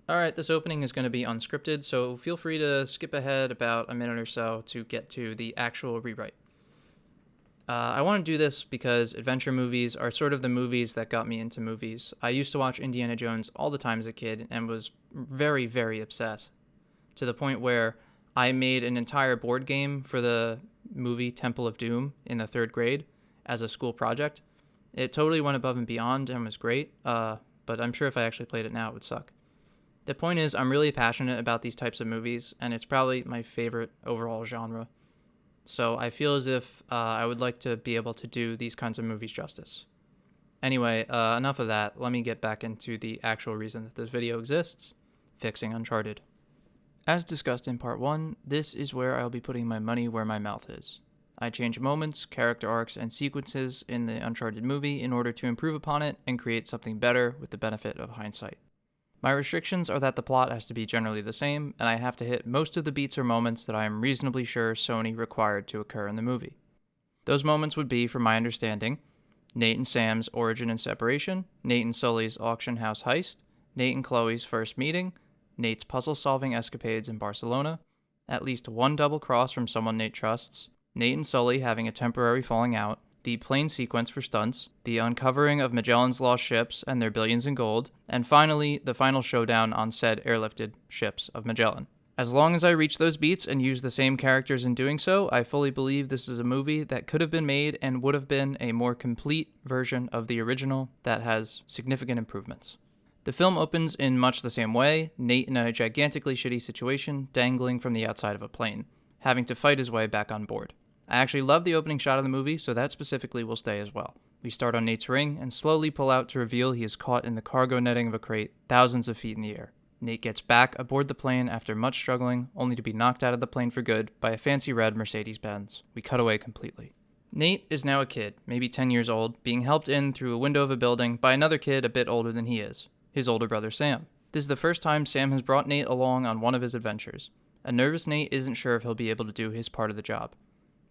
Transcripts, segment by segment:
Alright, this opening is going to be unscripted, so feel free to skip ahead about a minute or so to get to the actual rewrite. I want to do this because adventure movies are sort of the movies that got me into movies. I used to watch Indiana Jones all the time as a kid and was very, very obsessed to the point where I made an entire board game for the movie Temple of Doom in the third grade as a school project. It totally went above and beyond and was great, but I'm sure if I actually played it now, it would suck. The point is, I'm really passionate about these types of movies, and it's probably my favorite overall genre. So I feel as if I would like to be able to do these kinds of movies justice. Anyway, enough of that. Let me get back into the actual reason that this video exists: fixing Uncharted. As discussed in part 1, this is where I'll be putting my money where my mouth is. I change moments, character arcs, and sequences in the Uncharted movie in order to improve upon it and create something better with the benefit of hindsight. My restrictions are that the plot has to be generally the same, and I have to hit most of the beats or moments that I am reasonably sure Sony required to occur in the movie. Those moments would be, from my understanding, Nate and Sam's origin and separation, Nate and Sully's auction house heist, Nate and Chloe's first meeting, Nate's puzzle-solving escapades in Barcelona, at least one double cross from someone Nate trusts, Nate and Sully having a temporary falling out, the plane sequence for stunts, the uncovering of Magellan's lost ships and their billions in gold, and finally, the final showdown on said airlifted ships of Magellan. As long as I reach those beats and use the same characters in doing so, I fully believe this is a movie that could have been made and would have been a more complete version of the original that has significant improvements. The film opens in much the same way, Nate in a gigantically shitty situation, dangling from the outside of a plane, having to fight his way back on board. I actually love the opening shot of the movie, so that specifically will stay as well. We start on Nate's ring and slowly pull out to reveal he is caught in the cargo netting of a crate thousands of feet in the air. Nate gets back aboard the plane after much struggling, only to be knocked out of the plane for good by a fancy red Mercedes-Benz. We cut away completely. Nate is now a kid, maybe 10 years old, being helped in through a window of a building by another kid a bit older than he is, his older brother Sam. This is the first time Sam has brought Nate along on one of his adventures. A nervous Nate isn't sure if he'll be able to do his part of the job.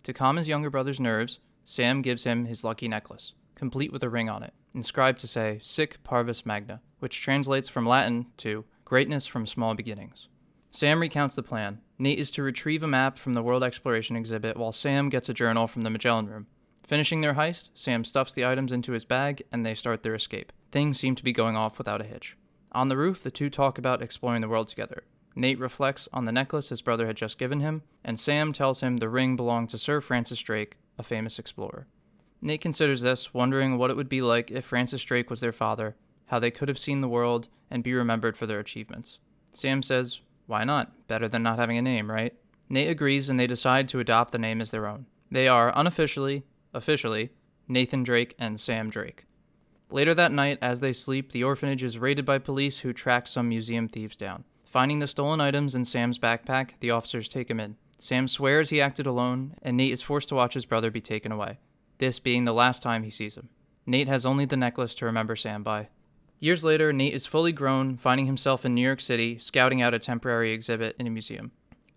To calm his younger brother's nerves, Sam gives him his lucky necklace, complete with a ring on it, inscribed to say Sic Parvis Magna, which translates from Latin to greatness from small beginnings. Sam recounts the plan. Nate is to retrieve a map from the World Exploration exhibit while Sam gets a journal from the Magellan room. Finishing their heist, Sam stuffs the items into his bag and they start their escape. Things seem to be going off without a hitch. On the roof, the two talk about exploring the world together. Nate reflects on the necklace his brother had just given him, and Sam tells him the ring belonged to Sir Francis Drake, a famous explorer. Nate considers this, wondering what it would be like if Francis Drake was their father, how they could have seen the world and be remembered for their achievements. Sam says, why not? Better than not having a name, right? Nate agrees and they decide to adopt the name as their own. They are officially, Nathan Drake and Sam Drake. Later that night, as they sleep, the orphanage is raided by police who track some museum thieves down. Finding the stolen items in Sam's backpack, the officers take him in. Sam swears he acted alone, and Nate is forced to watch his brother be taken away, this being the last time he sees him. Nate has only the necklace to remember Sam by. Years later, Nate is fully grown, finding himself in New York City, scouting out a temporary exhibit in a museum.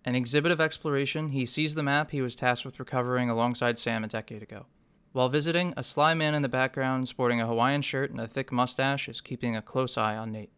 An exhibit of exploration, he sees the map he was tasked with recovering alongside Sam a decade ago. While visiting, a sly man in the background sporting a Hawaiian shirt and a thick mustache is keeping a close eye on Nate.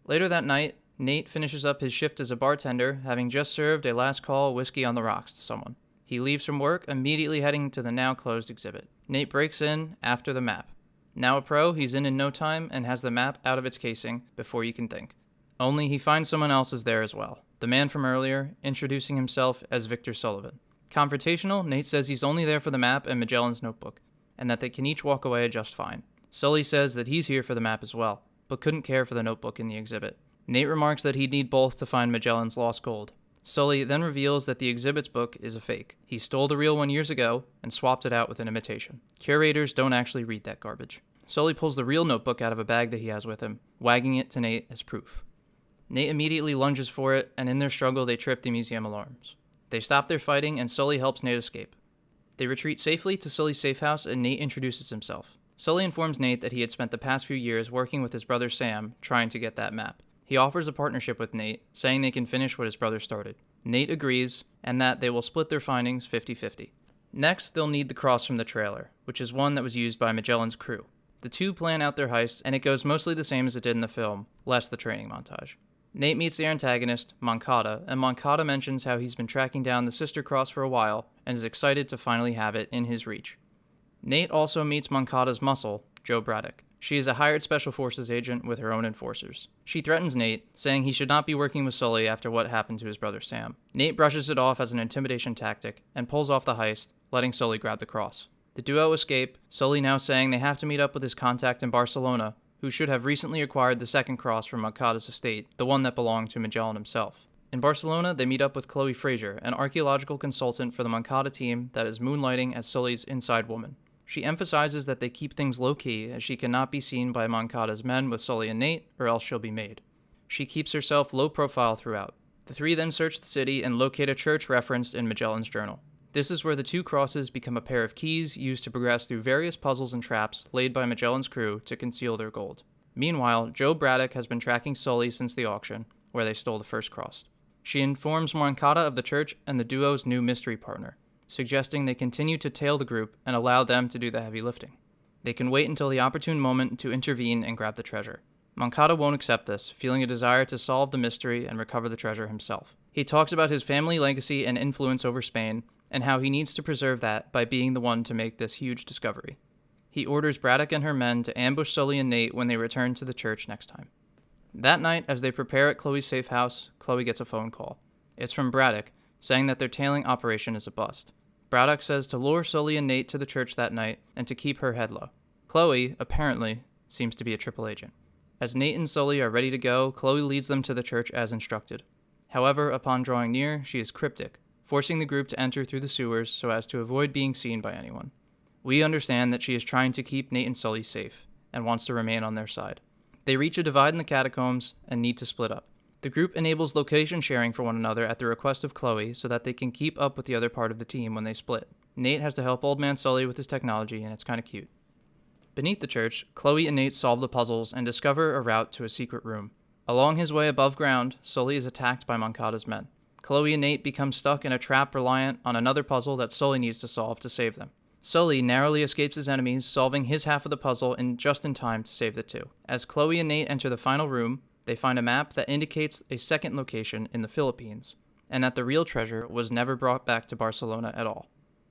Later that night, Nate finishes up his shift as a bartender, having just served a last call whiskey on the rocks to someone. He leaves from work, immediately heading to the now closed exhibit. Nate breaks in after the map. Now a pro, he's in no time and has the map out of its casing before you can think. Only he finds someone else is there as well, the man from earlier, introducing himself as Victor Sullivan. Confrontational, Nate says he's only there for the map and Magellan's notebook, and that they can each walk away just fine. Sully says that he's here for the map as well, but couldn't care for the notebook in the exhibit. Nate remarks that he'd need both to find Magellan's lost gold. Sully then reveals that the exhibit's book is a fake. He stole the real one years ago and swapped it out with an imitation. Curators don't actually read that garbage. Sully pulls the real notebook out of a bag that he has with him, wagging it to Nate as proof. Nate immediately lunges for it, and in their struggle they trip the museum alarms. They stop their fighting, and Sully helps Nate escape. They retreat safely to Sully's safe house, and Nate introduces himself. Sully informs Nate that he had spent the past few years working with his brother Sam, trying to get that map. He offers a partnership with Nate, saying they can finish what his brother started. Nate agrees, and that they will split their findings 50-50. Next, they'll need the cross from the trailer, which is one that was used by Magellan's crew. The two plan out their heist, and it goes mostly the same as it did in the film, less the training montage. Nate meets the antagonist, Moncada, and Moncada mentions how he's been tracking down the sister cross for a while and is excited to finally have it in his reach. Nate also meets Moncada's muscle, Joe Braddock. She is a hired Special Forces agent with her own enforcers. She threatens Nate, saying he should not be working with Sully after what happened to his brother Sam. Nate brushes it off as an intimidation tactic and pulls off the heist, letting Sully grab the cross. The duo escape, Sully now saying they have to meet up with his contact in Barcelona, who should have recently acquired the second cross from Moncada's estate, the one that belonged to Magellan himself. In Barcelona, they meet up with Chloe Fraser, an archaeological consultant for the Moncada team that is moonlighting as Sully's inside woman. She emphasizes that they keep things low-key, as she cannot be seen by Moncada's men with Sully and Nate, or else she'll be made. She keeps herself low profile throughout. The three then search the city and locate a church referenced in Magellan's journal. This is where the two crosses become a pair of keys used to progress through various puzzles and traps laid by Magellan's crew to conceal their gold. Meanwhile, Joe Braddock has been tracking Sully since the auction, where they stole the first cross. She informs Moncada of the church and the duo's new mystery partner, suggesting they continue to tail the group and allow them to do the heavy lifting. They can wait until the opportune moment to intervene and grab the treasure. Moncada won't accept this, feeling a desire to solve the mystery and recover the treasure himself. He talks about his family legacy and influence over Spain, and how he needs to preserve that by being the one to make this huge discovery. He orders Braddock and her men to ambush Sully and Nate when they return to the church next time. That night, as they prepare at Chloe's safe house, Chloe gets a phone call. It's from Braddock, saying that their tailing operation is a bust. Braddock says to lure Sully and Nate to the church that night and to keep her head low. Chloe, apparently, seems to be a triple agent. As Nate and Sully are ready to go, Chloe leads them to the church as instructed. However, upon drawing near, she is cryptic, forcing the group to enter through the sewers so as to avoid being seen by anyone. We understand that she is trying to keep Nate and Sully safe, and wants to remain on their side. They reach a divide in the catacombs and need to split up. The group enables location sharing for one another at the request of Chloe so that they can keep up with the other part of the team when they split. Nate has to help Old Man Sully with his technology, and it's kinda cute. Beneath the church, Chloe and Nate solve the puzzles and discover a route to a secret room. Along his way above ground, Sully is attacked by Moncada's men. Chloe and Nate become stuck in a trap reliant on another puzzle that Sully needs to solve to save them. Sully narrowly escapes his enemies, solving his half of the puzzle just in time to save the two. As Chloe and Nate enter the final room, they find a map that indicates a second location in the Philippines, and that the real treasure was never brought back to Barcelona at all.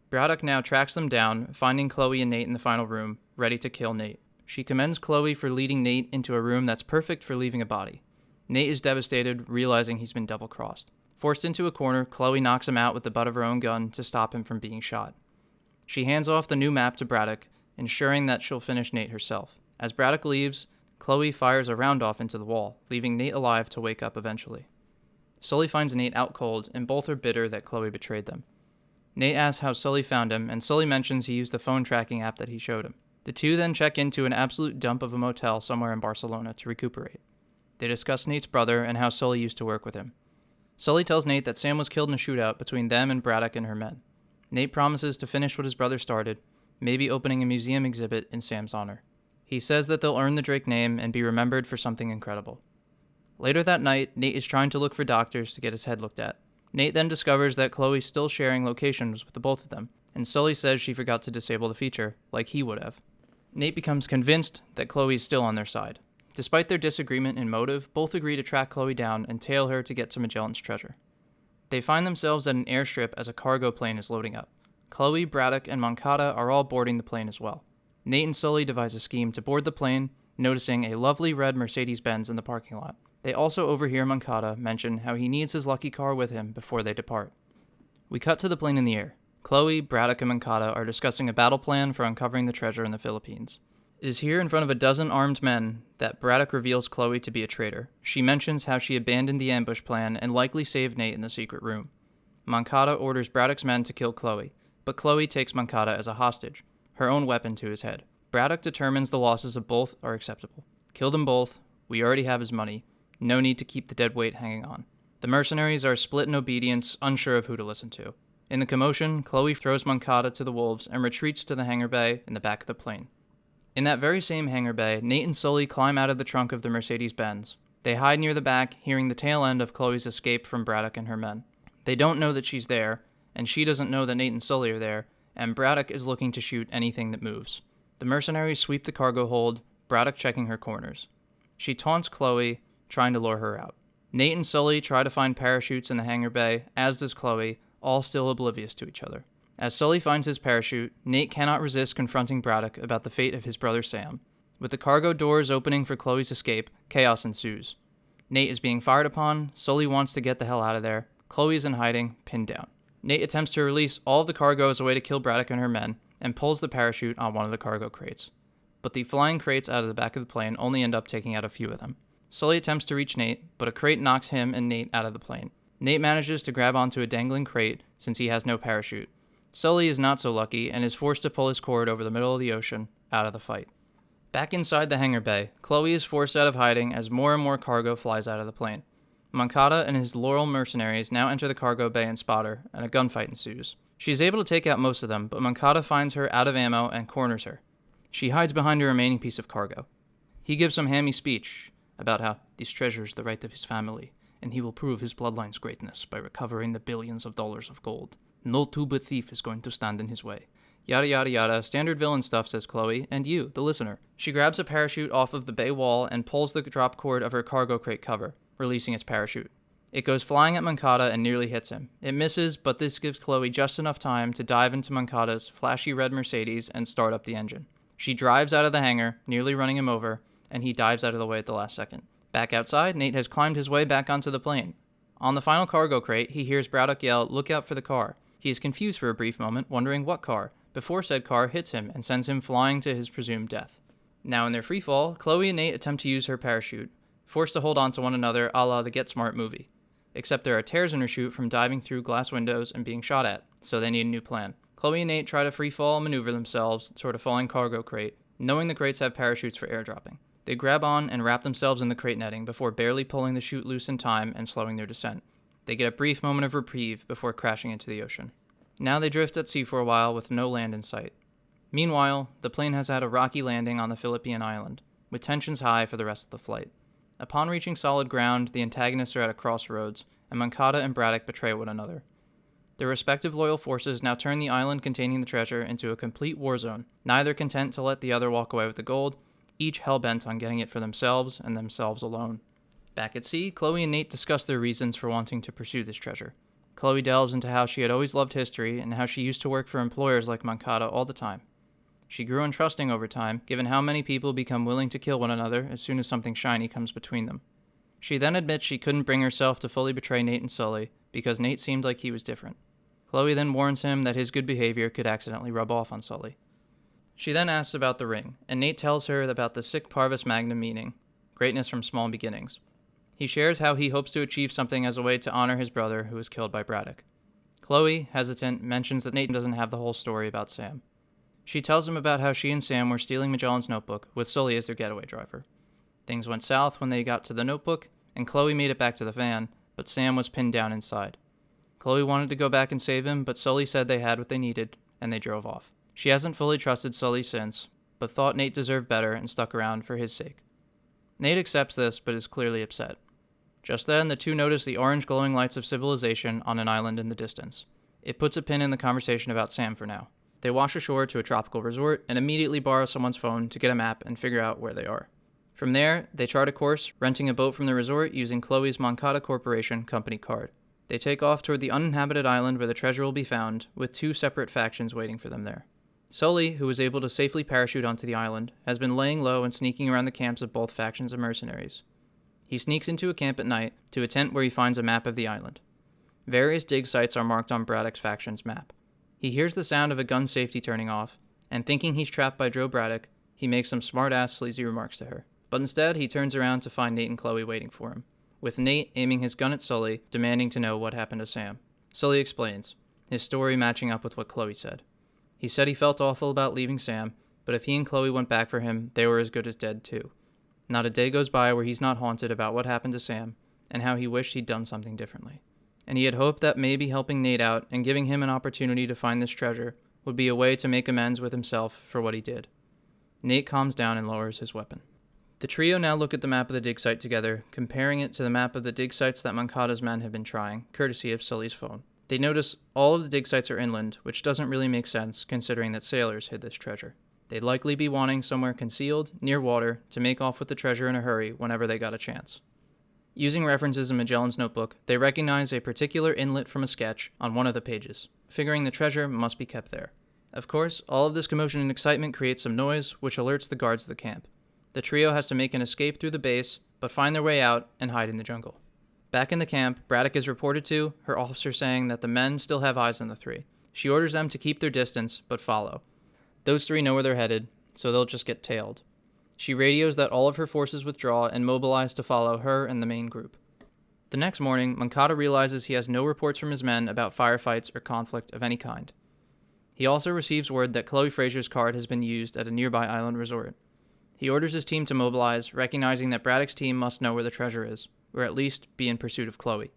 Braddock now tracks them down, finding Chloe and Nate in the final room, ready to kill Nate. She commends Chloe for leading Nate into a room that's perfect for leaving a body. Nate is devastated, realizing he's been double-crossed. Forced into a corner, Chloe knocks him out with the butt of her own gun to stop him from being shot. She hands off the new map to Braddock, ensuring that she'll finish Nate herself. As Braddock leaves, Chloe fires a round off into the wall, leaving Nate alive to wake up eventually. Sully finds Nate out cold, and both are bitter that Chloe betrayed them. Nate asks how Sully found him, and Sully mentions he used the phone tracking app that he showed him. The two then check into an absolute dump of a motel somewhere in Barcelona to recuperate. They discuss Nate's brother and how Sully used to work with him. Sully tells Nate that Sam was killed in a shootout between them and Braddock and her men. Nate promises to finish what his brother started, maybe opening a museum exhibit in Sam's honor. He says that they'll earn the Drake name and be remembered for something incredible. Later that night, Nate is trying to look for doctors to get his head looked at. Nate then discovers that Chloe's still sharing locations with the both of them, and Sully says she forgot to disable the feature, like he would have. Nate becomes convinced that Chloe's still on their side. Despite their disagreement in motive, both agree to track Chloe down and tail her to get to Magellan's treasure. They find themselves at an airstrip as a cargo plane is loading up. Chloe, Braddock, and Moncada are all boarding the plane as well. Nate and Sully devise a scheme to board the plane, noticing a lovely red Mercedes-Benz in the parking lot. They also overhear Moncada mention how he needs his lucky car with him before they depart. We cut to the plane in the air. Chloe, Braddock, and Moncada are discussing a battle plan for uncovering the treasure in the Philippines. It is here in front of a dozen armed men that Braddock reveals Chloe to be a traitor. She mentions how she abandoned the ambush plan and likely saved Nate in the secret room. Moncada orders Braddock's men to kill Chloe, but Chloe takes Moncada as a hostage, her own weapon to his head. Braddock determines the losses of both are acceptable. Kill them both, we already have his money, no need to keep the dead weight hanging on. The mercenaries are split in obedience, unsure of who to listen to. In the commotion, Chloe throws Moncada to the wolves and retreats to the hangar bay in the back of the plane. In that very same hangar bay, Nate and Sully climb out of the trunk of the Mercedes-Benz. They hide near the back, hearing the tail end of Chloe's escape from Braddock and her men. They don't know that she's there, and she doesn't know that Nate and Sully are there, and Braddock is looking to shoot anything that moves. The mercenaries sweep the cargo hold, Braddock checking her corners. She taunts Chloe, trying to lure her out. Nate and Sully try to find parachutes in the hangar bay, as does Chloe, all still oblivious to each other. As Sully finds his parachute, Nate cannot resist confronting Braddock about the fate of his brother Sam. With the cargo doors opening for Chloe's escape, chaos ensues. Nate is being fired upon, Sully wants to get the hell out of there, Chloe is in hiding, pinned down. Nate attempts to release all of the cargo as a way to kill Braddock and her men, and pulls the parachute on one of the cargo crates. But the flying crates out of the back of the plane only end up taking out a few of them. Sully attempts to reach Nate, but a crate knocks him and Nate out of the plane. Nate manages to grab onto a dangling crate since he has no parachute. Sully is not so lucky and is forced to pull his cord over the middle of the ocean, out of the fight. Back inside the hangar bay, Chloe is forced out of hiding as more and more cargo flies out of the plane. Moncada and his loyal mercenaries now enter the cargo bay and spot her, and a gunfight ensues. She is able to take out most of them, but Moncada finds her out of ammo and corners her. She hides behind a remaining piece of cargo. He gives some hammy speech about how this treasure is the right of his family, and he will prove his bloodline's greatness by recovering the billions of dollars of gold. No tuba thief is going to stand in his way. Yada yada yada, standard villain stuff, says Chloe, and you, the listener. She grabs a parachute off of the bay wall and pulls the drop cord of her cargo crate cover, releasing its parachute. It goes flying at Moncada and nearly hits him. It misses, but this gives Chloe just enough time to dive into Moncada's flashy red Mercedes and start up the engine. She drives out of the hangar, nearly running him over, and he dives out of the way at the last second. Back outside, Nate has climbed his way back onto the plane. On the final cargo crate, he hears Braddock yell, "Look out for the car." He is confused for a brief moment, wondering what car, before said car hits him and sends him flying to his presumed death. Now in their freefall, Chloe and Nate attempt to use her parachute, forced to hold on to one another a la the Get Smart movie. Except there are tears in her chute from diving through glass windows and being shot at, so they need a new plan. Chloe and Nate try to freefall maneuver themselves toward a falling cargo crate, knowing the crates have parachutes for airdropping. They grab on and wrap themselves in the crate netting before barely pulling the chute loose in time and slowing their descent. They get a brief moment of reprieve before crashing into the ocean. Now they drift at sea for a while with no land in sight. Meanwhile, the plane has had a rocky landing on the Philippine island, with tensions high for the rest of the flight. Upon reaching solid ground, the antagonists are at a crossroads, and Moncada and Braddock betray one another. Their respective loyal forces now turn the island containing the treasure into a complete war zone, neither content to let the other walk away with the gold, each hell-bent on getting it for themselves and themselves alone. Back at sea, Chloe and Nate discuss their reasons for wanting to pursue this treasure. Chloe delves into how she had always loved history and how she used to work for employers like Moncada all the time. She grew untrusting over time, given how many people become willing to kill one another as soon as something shiny comes between them. She then admits she couldn't bring herself to fully betray Nate and Sully because Nate seemed like he was different. Chloe then warns him that his good behavior could accidentally rub off on Sully. She then asks about the ring, and Nate tells her about the sic parvis magnum meaning, greatness from small beginnings. He shares how he hopes to achieve something as a way to honor his brother who was killed by Braddock. Chloe, hesitant, mentions that Nate doesn't have the whole story about Sam. She tells him about how she and Sam were stealing Magellan's notebook, with Sully as their getaway driver. Things went south when they got to the notebook, and Chloe made it back to the van, but Sam was pinned down inside. Chloe wanted to go back and save him, but Sully said they had what they needed, and they drove off. She hasn't fully trusted Sully since, but thought Nate deserved better and stuck around for his sake. Nate accepts this, but is clearly upset. Just then, the two notice the orange glowing lights of civilization on an island in the distance. It puts a pin in the conversation about Sam for now. They wash ashore to a tropical resort and immediately borrow someone's phone to get a map and figure out where they are. From there, they chart a course, renting a boat from the resort using Chloe's Moncada Corporation company card. They take off toward the uninhabited island where the treasure will be found, with two separate factions waiting for them there. Sully, who was able to safely parachute onto the island, has been laying low and sneaking around the camps of both factions of mercenaries. He sneaks into a camp at night to a tent where he finds a map of the island. Various dig sites are marked on Braddock's faction's map. He hears the sound of a gun safety turning off, and thinking he's trapped by Joe Braddock, he makes some smart-ass sleazy remarks to her. But instead, he turns around to find Nate and Chloe waiting for him, with Nate aiming his gun at Sully, demanding to know what happened to Sam. Sully explains, his story matching up with what Chloe said. He said he felt awful about leaving Sam, but if he and Chloe went back for him, they were as good as dead too. Not a day goes by where he's not haunted about what happened to Sam, and how he wished he'd done something differently. And he had hoped that maybe helping Nate out and giving him an opportunity to find this treasure would be a way to make amends with himself for what he did. Nate calms down and lowers his weapon. The trio now look at the map of the dig site together, comparing it to the map of the dig sites that Moncada's men have been trying, courtesy of Sully's phone. They notice all of the dig sites are inland, which doesn't really make sense considering that sailors hid this treasure. They'd likely be wanting somewhere concealed, near water, to make off with the treasure in a hurry whenever they got a chance. Using references in Magellan's notebook, they recognize a particular inlet from a sketch on one of the pages, figuring the treasure must be kept there. Of course, all of this commotion and excitement creates some noise, which alerts the guards of the camp. The trio has to make an escape through the base, but find their way out and hide in the jungle. Back in the camp, Braddock is reported to, her officer saying that the men still have eyes on the three. She orders them to keep their distance, but follow. Those three know where they're headed, so they'll just get tailed. She radios that all of her forces withdraw and mobilize to follow her and the main group. The next morning, Moncada realizes he has no reports from his men about firefights or conflict of any kind. He also receives word that Chloe Frazier's card has been used at a nearby island resort. He orders his team to mobilize, recognizing that Braddock's team must know where the treasure is, or at least be in pursuit of Chloe.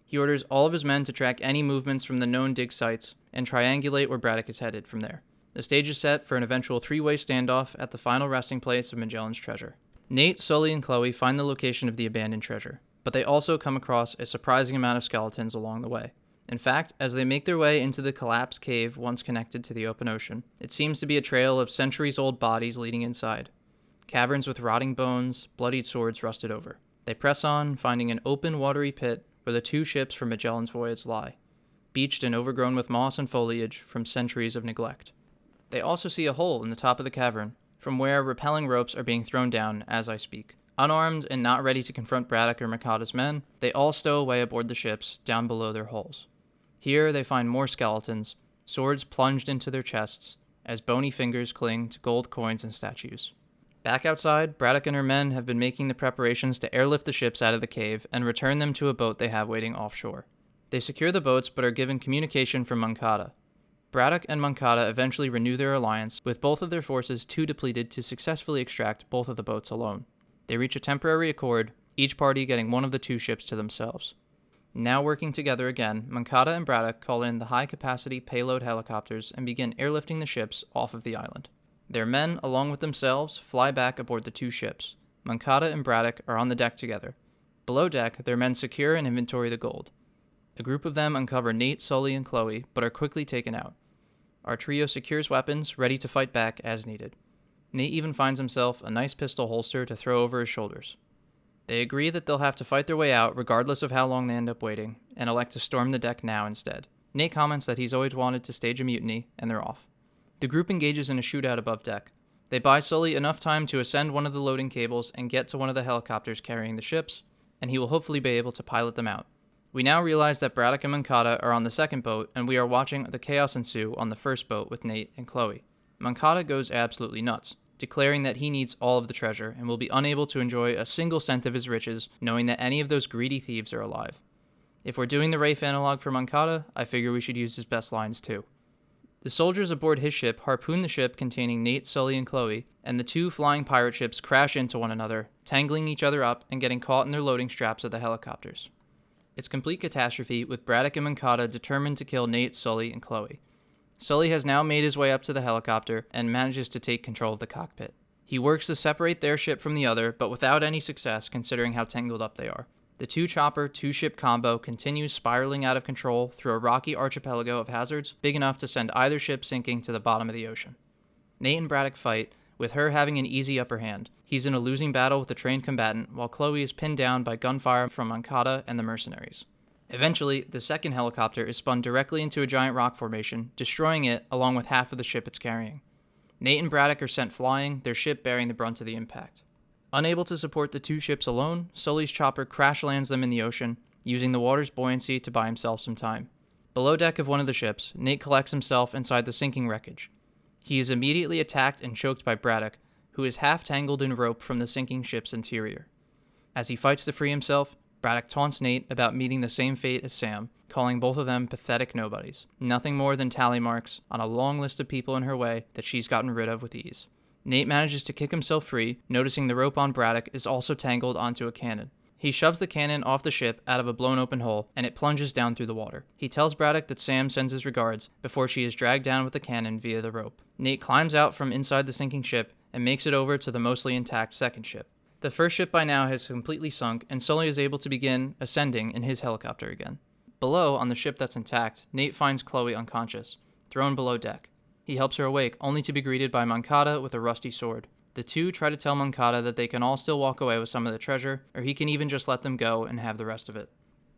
He orders all of his men to track any movements from the known dig sites and triangulate where Braddock is headed from there. The stage is set for an eventual three-way standoff at the final resting place of Magellan's treasure. Nate, Sully, and Chloe find the location of the abandoned treasure, but they also come across a surprising amount of skeletons along the way. In fact, as they make their way into the collapsed cave once connected to the open ocean, it seems to be a trail of centuries-old bodies leading inside. Caverns with rotting bones, bloodied swords rusted over. They press on, finding an open, watery pit where the two ships from Magellan's voyage lie, beached and overgrown with moss and foliage from centuries of neglect. They also see a hole in the top of the cavern, from where rappelling ropes are being thrown down as I speak. Unarmed and not ready to confront Braddock or Moncada's men, they all stow away aboard the ships down below their holes. Here they find more skeletons, swords plunged into their chests, as bony fingers cling to gold coins and statues. Back outside, Braddock and her men have been making the preparations to airlift the ships out of the cave and return them to a boat they have waiting offshore. They secure the boats but are given communication from Moncada. Braddock and Moncada eventually renew their alliance, with both of their forces too depleted to successfully extract both of the boats alone. They reach a temporary accord, each party getting one of the two ships to themselves. Now working together again, Moncada and Braddock call in the high-capacity payload helicopters and begin airlifting the ships off of the island. Their men, along with themselves, fly back aboard the two ships. Moncada and Braddock are on the deck together. Below deck, their men secure and inventory the gold. A group of them uncover Nate, Sully, and Chloe, but are quickly taken out. Our trio secures weapons, ready to fight back as needed. Nate even finds himself a nice pistol holster to throw over his shoulders. They agree that they'll have to fight their way out regardless of how long they end up waiting, and elect to storm the deck now instead. Nate comments that he's always wanted to stage a mutiny, and they're off. The group engages in a shootout above deck. They buy Sully enough time to ascend one of the loading cables and get to one of the helicopters carrying the ships, and he will hopefully be able to pilot them out. We now realize that Braddock and Moncada are on the second boat, and we are watching the chaos ensue on the first boat with Nate and Chloe. Moncada goes absolutely nuts, declaring that he needs all of the treasure and will be unable to enjoy a single cent of his riches, knowing that any of those greedy thieves are alive. If we're doing the Rafe analog for Moncada, I figure we should use his best lines too. The soldiers aboard his ship harpoon the ship containing Nate, Sully, and Chloe, and the two flying pirate ships crash into one another, tangling each other up and getting caught in their loading straps of the helicopters. It's complete catastrophe, with Braddock and Moncada determined to kill Nate, Sully, and Chloe. Sully has now made his way up to the helicopter and manages to take control of the cockpit. He works to separate their ship from the other, but without any success considering how tangled up they are. The two-chopper, two-ship combo continues spiraling out of control through a rocky archipelago of hazards big enough to send either ship sinking to the bottom of the ocean. Nate and Braddock fight, with her having an easy upper hand. He's in a losing battle with a trained combatant, while Chloe is pinned down by gunfire from Moncada and the mercenaries. Eventually, the second helicopter is spun directly into a giant rock formation, destroying it along with half of the ship it's carrying. Nate and Braddock are sent flying, their ship bearing the brunt of the impact. Unable to support the two ships alone, Sully's chopper crash lands them in the ocean, using the water's buoyancy to buy himself some time. Below deck of one of the ships, Nate collects himself inside the sinking wreckage. He is immediately attacked and choked by Braddock, who is half tangled in rope from the sinking ship's interior. As he fights to free himself, Braddock taunts Nate about meeting the same fate as Sam, calling both of them pathetic nobodies, nothing more than tally marks on a long list of people in her way that she's gotten rid of with ease. Nate manages to kick himself free, noticing the rope on Braddock is also tangled onto a cannon. He shoves the cannon off the ship out of a blown open hole, and it plunges down through the water. He tells Braddock that Sam sends his regards before she is dragged down with the cannon via the rope. Nate climbs out from inside the sinking ship and makes it over to the mostly intact second ship. The first ship by now has completely sunk, and Sully is able to begin ascending in his helicopter again. Below, on the ship that's intact, Nate finds Chloe unconscious, thrown below deck. He helps her awake, only to be greeted by Moncada with a rusty sword. The two try to tell Moncada that they can all still walk away with some of the treasure, or he can even just let them go and have the rest of it.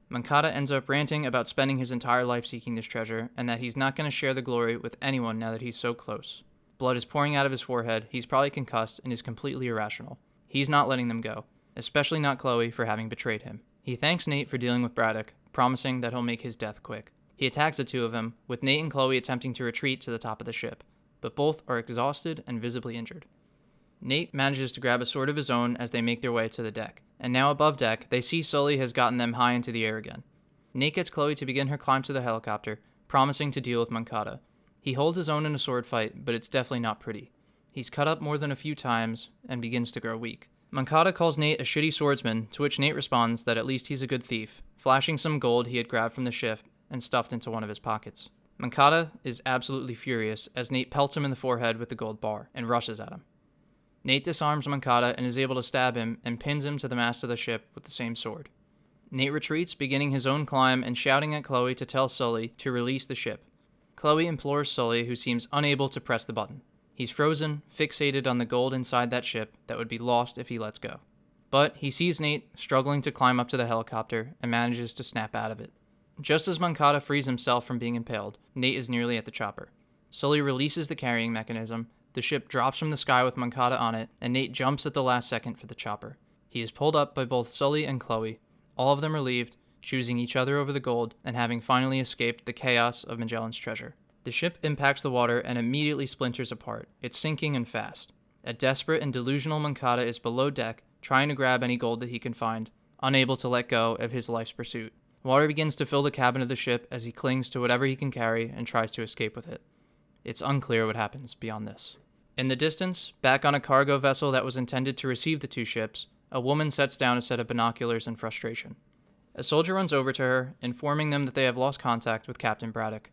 Moncada ends up ranting about spending his entire life seeking this treasure, and that he's not going to share the glory with anyone now that he's so close. Blood is pouring out of his forehead, he's probably concussed, and is completely irrational. He's not letting them go, especially not Chloe for having betrayed him. He thanks Nate for dealing with Braddock, promising that he'll make his death quick. He attacks the two of them, with Nate and Chloe attempting to retreat to the top of the ship, but both are exhausted and visibly injured. Nate manages to grab a sword of his own as they make their way to the deck, and now above deck, they see Sully has gotten them high into the air again. Nate gets Chloe to begin her climb to the helicopter, promising to deal with Moncada. He holds his own in a sword fight, but it's definitely not pretty. He's cut up more than a few times, and begins to grow weak. Moncada calls Nate a shitty swordsman, to which Nate responds that at least he's a good thief, flashing some gold he had grabbed from the ship and stuffed into one of his pockets. Moncada is absolutely furious as Nate pelts him in the forehead with the gold bar, and rushes at him. Nate disarms Moncada and is able to stab him and pins him to the mast of the ship with the same sword. Nate retreats, beginning his own climb and shouting at Chloe to tell Sully to release the ship. Chloe implores Sully, who seems unable to press the button. He's frozen, fixated on the gold inside that ship that would be lost if he lets go. But he sees Nate struggling to climb up to the helicopter and manages to snap out of it. Just as Moncada frees himself from being impaled, Nate is nearly at the chopper. Sully releases the carrying mechanism, the ship drops from the sky with Moncada on it, and Nate jumps at the last second for the chopper. He is pulled up by both Sully and Chloe, all of them relieved, choosing each other over the gold, and having finally escaped the chaos of Magellan's treasure. The ship impacts the water and immediately splinters apart. It's sinking and fast. A desperate and delusional Moncada is below deck, trying to grab any gold that he can find, unable to let go of his life's pursuit. Water begins to fill the cabin of the ship as he clings to whatever he can carry and tries to escape with it. It's unclear what happens beyond this. In the distance, back on a cargo vessel that was intended to receive the two ships, a woman sets down a set of binoculars in frustration. A soldier runs over to her, informing them that they have lost contact with Captain Braddock.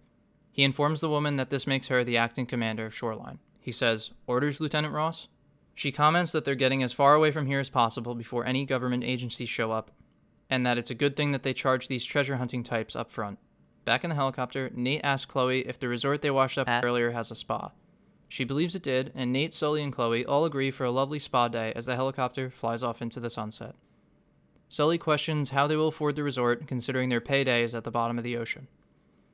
He informs the woman that this makes her the acting commander of Shoreline. He says, "Orders, Lieutenant Ross?" She comments that they're getting as far away from here as possible before any government agencies show up, and that it's a good thing that they charge these treasure hunting types up front. Back in the helicopter, Nate asks Chloe if the resort they washed up at earlier has a spa. She believes it did, and Nate, Sully, and Chloe all agree for a lovely spa day as the helicopter flies off into the sunset. Sully questions how they will afford the resort, considering their payday is at the bottom of the ocean.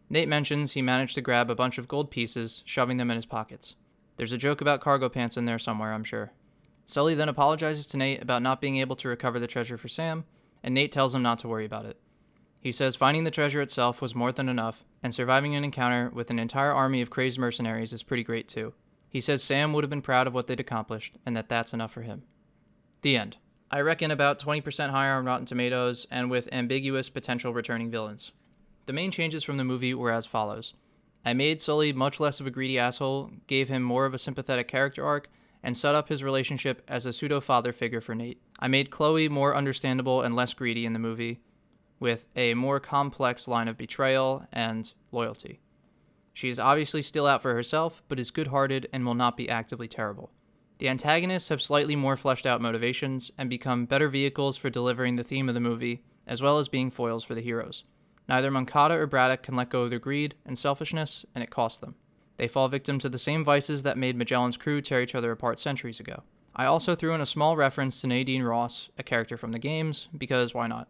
Nate mentions he managed to grab a bunch of gold pieces, shoving them in his pockets. There's a joke about cargo pants in there somewhere, I'm sure. Sully then apologizes to Nate about not being able to recover the treasure for Sam, and Nate tells him not to worry about it. He says finding the treasure itself was more than enough, and surviving an encounter with an entire army of crazed mercenaries is pretty great too. He says Sam would have been proud of what they'd accomplished, and that that's enough for him. The end. I reckon about 20% higher on Rotten Tomatoes, and with ambiguous potential returning villains. The main changes from the movie were as follows. I made Sully much less of a greedy asshole, gave him more of a sympathetic character arc, and set up his relationship as a pseudo-father figure for Nate. I made Chloe more understandable and less greedy in the movie, with a more complex line of betrayal and loyalty. She is obviously still out for herself, but is good-hearted and will not be actively terrible. The antagonists have slightly more fleshed out motivations and become better vehicles for delivering the theme of the movie, as well as being foils for the heroes. Neither Moncada or Braddock can let go of their greed and selfishness, and it costs them. They fall victim to the same vices that made Magellan's crew tear each other apart centuries ago. I also threw in a small reference to Nadine Ross, a character from the games, because why not?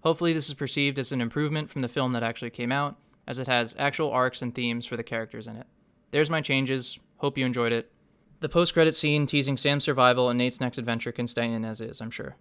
Hopefully this is perceived as an improvement from the film that actually came out, as it has actual arcs and themes for the characters in it. There's my changes. Hope you enjoyed it. The post-credit scene teasing Sam's survival and Nate's next adventure can stay in as is, I'm sure.